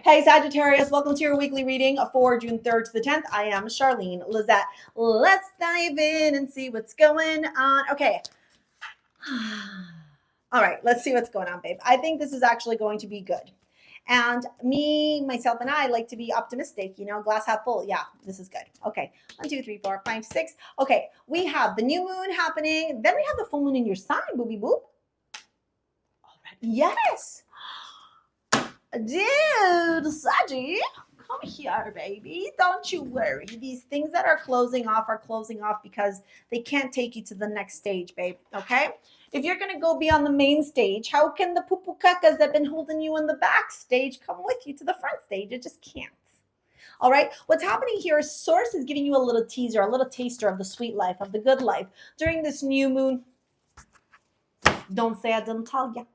Hey Sagittarius, welcome to your weekly reading for June 3rd to the 10th. I am Charlene, Lizette. Let's dive in and see what's going on. Okay. All right, let's see what's going on, babe. I think this is actually going to be good. And me, myself, and I like to be optimistic, glass half full. Yeah, this is good. Okay, 1, 2, 3, 4, 5, 6. Okay, we have the new moon happening. Then we have the full moon in your sign, booby boop. Yes. Dude, Saji, come here, baby. Don't you worry. These things that are closing off because they can't take you to the next stage, babe. Okay? If you're going to go be on the main stage, how can the poo-poo cakas that have been holding you in the backstage come with you to the front stage? It just can't. All right. What's happening here is Source is giving you a little teaser, a little taster of the sweet life, of the good life during this new moon. Don't say I didn't tell you.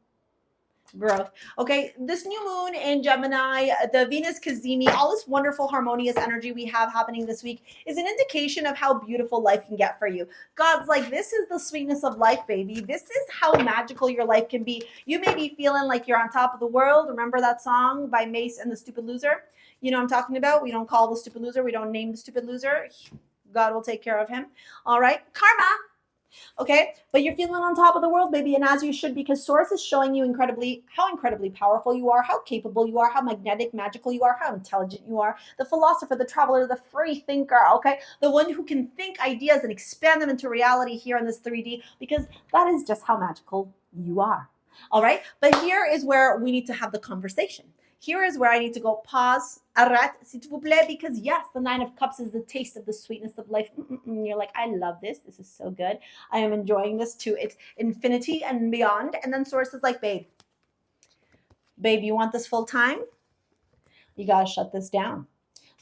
Growth. Okay, this new moon in Gemini, the Venus Cazimi, all this wonderful harmonious energy we have happening this week is an indication of how beautiful life can get for you. God's like, this is the sweetness of life, baby. This is how magical your life can be. You may be feeling like you're on top of the world. Remember that song by Mace and the Stupid Loser? You know what I'm talking about? We don't call the stupid loser. We don't name the stupid loser. God will take care of him. All right, karma. Okay, but you're feeling on top of the world, baby, and as you should, because Source is showing you how incredibly powerful you are, how capable you are, how magnetic, magical you are, how intelligent you are, the philosopher, the traveler, the free thinker, okay, the one who can think ideas and expand them into reality here in this 3D, because that is just how magical you are. All right, but here is where we need to have the conversation. Here is where I need to go pause, arrête, s'il vous plaît, because yes, the 9 of Cups is the taste of the sweetness of life. You're like, I love this. This is so good. I am enjoying this to its infinity and beyond. And then Source is like, babe, you want this full time? You got to shut this down.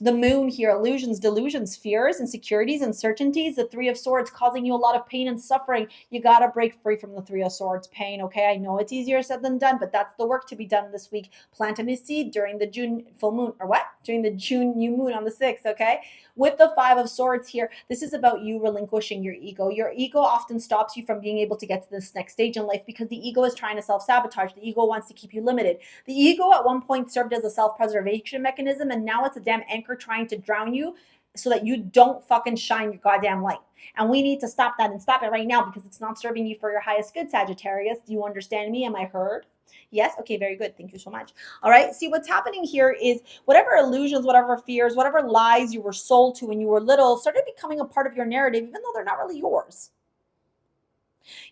The moon here, illusions, delusions, fears, insecurities, uncertainties, the 3 of Swords causing you a lot of pain and suffering. You got to break free from the 3 of Swords pain, okay? I know it's easier said than done, but that's the work to be done this week. Planting a seed during the June full moon, or what? During the June new moon on the 6th, okay? With the 5 of Swords here, this is about you relinquishing your ego. Your ego often stops you from being able to get to this next stage in life because the ego is trying to self-sabotage. The ego wants to keep you limited. The ego at one point served as a self-preservation mechanism, and now it's a damn anchor trying to drown you so that you don't fucking shine your goddamn light. And we need to stop that and stop it right now because it's not serving you for your highest good, Sagittarius. Do you understand me? Am I heard? Yes? Okay, very good. Thank you so much. All right. See, what's happening here is whatever illusions, whatever fears, whatever lies you were sold to when you were little started becoming a part of your narrative, even though they're not really yours.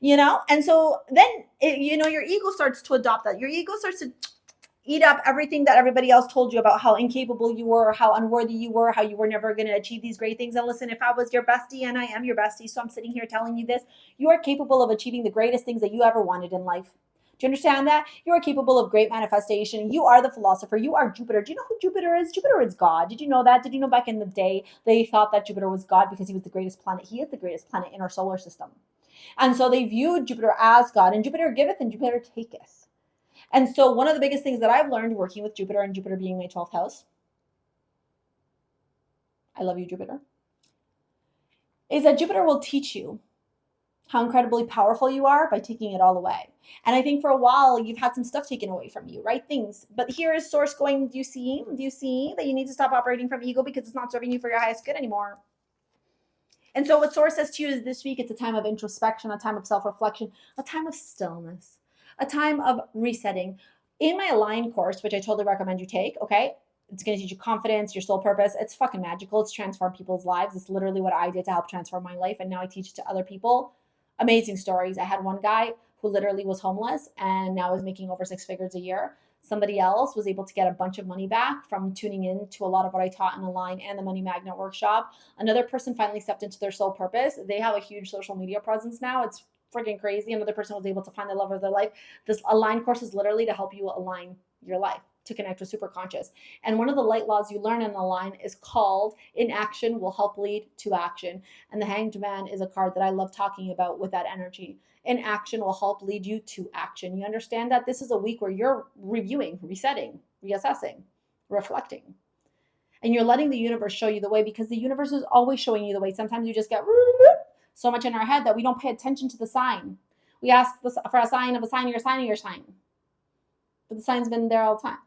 And so then, your ego starts to adopt that. Your ego starts to eat up everything that everybody else told you about how incapable you were, how unworthy you were, how you were never going to achieve these great things. And listen, if I was your bestie, and I am your bestie, so I'm sitting here telling you this, you are capable of achieving the greatest things that you ever wanted in life. Do you understand that? You are capable of great manifestation. You are the philosopher. You are Jupiter. Do you know who Jupiter is? Jupiter is God. Did you know that? Did you know back in the day they thought that Jupiter was God because he was the greatest planet? He is the greatest planet in our solar system. And so they viewed Jupiter as God, and Jupiter giveth and Jupiter taketh. And so one of the biggest things that I've learned working with Jupiter, and Jupiter being my 12th house, I love you, Jupiter, is that Jupiter will teach you how incredibly powerful you are by taking it all away. And I think for a while you've had some stuff taken away from you, right? Things. But here is Source going, do you see that you need to stop operating from ego because it's not serving you for your highest good anymore? And so what Source says to you is this week, it's a time of introspection, a time of self-reflection, a time of stillness, a time of resetting. In my Align course, which I totally recommend you take, okay? It's going to teach you confidence, your soul purpose. It's fucking magical. It's transformed people's lives. It's literally what I did to help transform my life. And now I teach it to other people. Amazing stories. I had one guy who literally was homeless and now is making over 6 figures a year. Somebody else was able to get a bunch of money back from tuning in to a lot of what I taught in Align and the Money Magnet workshop. Another person finally stepped into their soul purpose. They have a huge social media presence now. It's freaking crazy. Another person was able to find the love of their life. This Align course is literally to help you align your life, to connect with superconscious. And one of the light laws you learn in Align is called inaction will help lead to action. And the Hanged Man is a card that I love talking about with that energy. Inaction will help lead you to action. You understand that this is a week where you're reviewing, resetting, reassessing, reflecting. And you're letting the universe show you the way because the universe is always showing you the way. Sometimes you just get so much in our head that we don't pay attention to the sign. We ask for a sign of a sign of your sign of your sign. But the sign's been there all the time,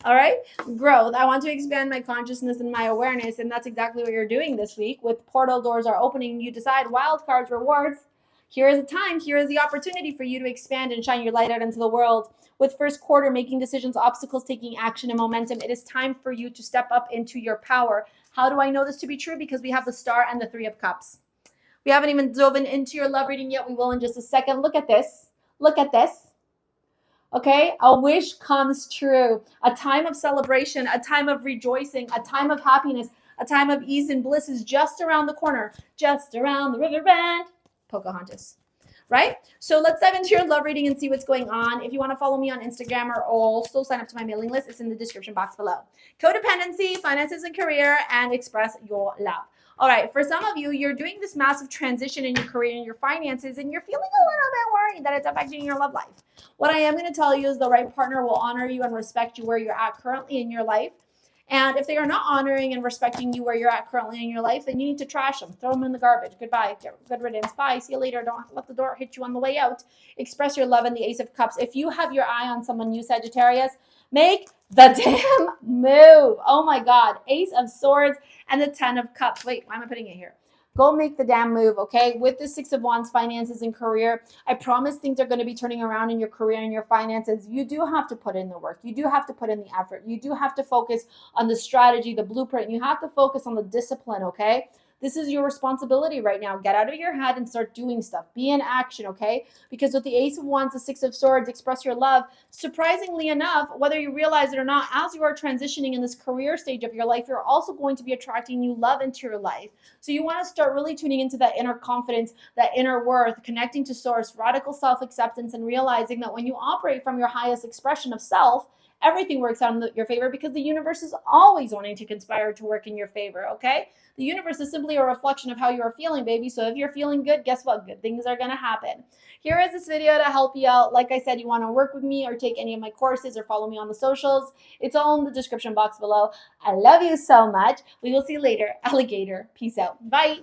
All right. Growth. I want to expand my consciousness and my awareness. And that's exactly what you're doing this week. With portal doors are opening, you decide wild cards, rewards. Here is the time. Here is the opportunity for you to expand and shine your light out into the world. With first quarter, making decisions, obstacles, taking action, and momentum, it is time for you to step up into your power. How do I know this to be true? Because we have the Star and the Three of Cups. We haven't even dove into your love reading yet. We will in just a second. Look at this. Look at this. Okay, a wish comes true. A time of celebration, a time of rejoicing, a time of happiness, a time of ease and bliss is just around the corner, just around the river bend. Pocahontas, right? So let's dive into your love reading and see what's going on. If you want to follow me on Instagram or also sign up to my mailing list, it's in the description box below. Codependency, finances and career, and express your love. All right, for some of you, you're doing this massive transition in your career and your finances, and you're feeling a little bit worried that it's affecting your love life. What I am going to tell you is the right partner will honor you and respect you where you're at currently in your life. And if they are not honoring and respecting you where you're at currently in your life, then you need to trash them. Throw them in the garbage. Goodbye. Good riddance. Bye. See you later. Don't let the door hit you on the way out. Express your love in the Ace of Cups. If you have your eye on someone new, Sagittarius, make the damn move. Oh my God. Ace of Swords and the 10 of Cups. Wait, why am I putting it here? Go make the damn move, okay? With the 6 of Wands, finances and career, I promise things are going to be turning around in your career and your finances. You do have to put in the work. You do have to put in the effort. You do have to focus on the strategy, the blueprint. You have to focus on the discipline, okay? This is your responsibility right now. Get out of your head and start doing stuff. Be in action, okay? Because with the Ace of Wands, the 6 of Swords, express your love. Surprisingly enough, whether you realize it or not, as you are transitioning in this career stage of your life, you're also going to be attracting new love into your life. So you want to start really tuning into that inner confidence, that inner worth, connecting to source, radical self-acceptance, and realizing that when you operate from your highest expression of self, everything works out in your favor because the universe is always wanting to conspire to work in your favor, okay? The universe is simply a reflection of how you are feeling, baby. So if you're feeling good, guess what? Good things are going to happen. Here is this video to help you out. Like I said, you want to work with me or take any of my courses or follow me on the socials. It's all in the description box below. I love you so much. We will see you later. Alligator. Peace out. Bye.